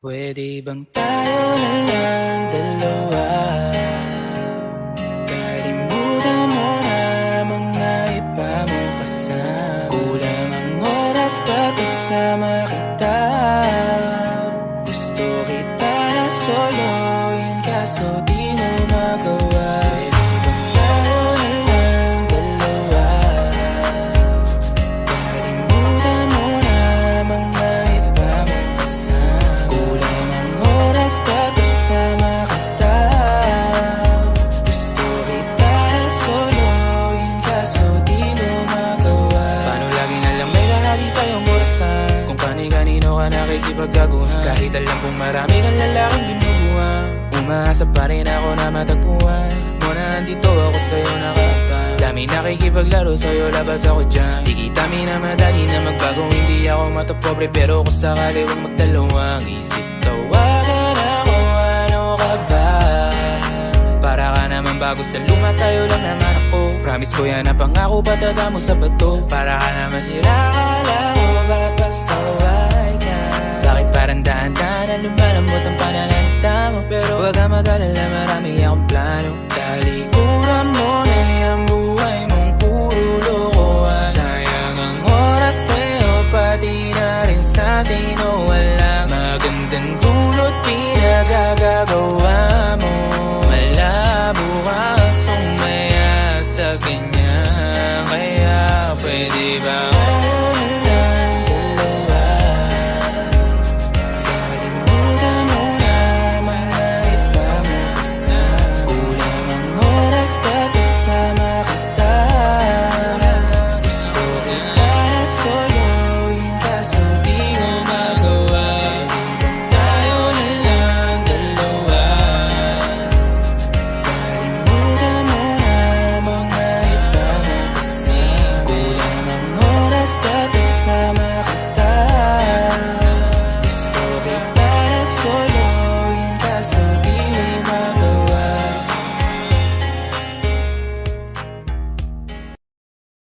Pwede bang tayo na lang dalawa? Kalimutan mo na mga iba mong kasama. Kulang ang oras pag kasama kita. Gusto kita na soloin kaso di mo magawa. Nakikipagkaguhan kahit alam kong marami kang lalaking binubuhan. Umaasa pa rin ako na matagpuan mo na andito ako sa'yo nakapan. Dami nakikipaglaro sa'yo, labas ako dyan. Di kita minamadali na magbago, hindi ako matapobre. Pero kung sakali huwag magdalawang isip, tawagan ako, ano ka ba? Para ka naman bago sa luma, sa'yo lang naman ako. Promise ko yan na pangako, pataga mo sa bato. Para ka naman sila, akala ko papasaway ka. Bakit parang dahan-dahan na lumalamot ang pananalita mo? Pero huwag ka mag-alala, marami akong plano.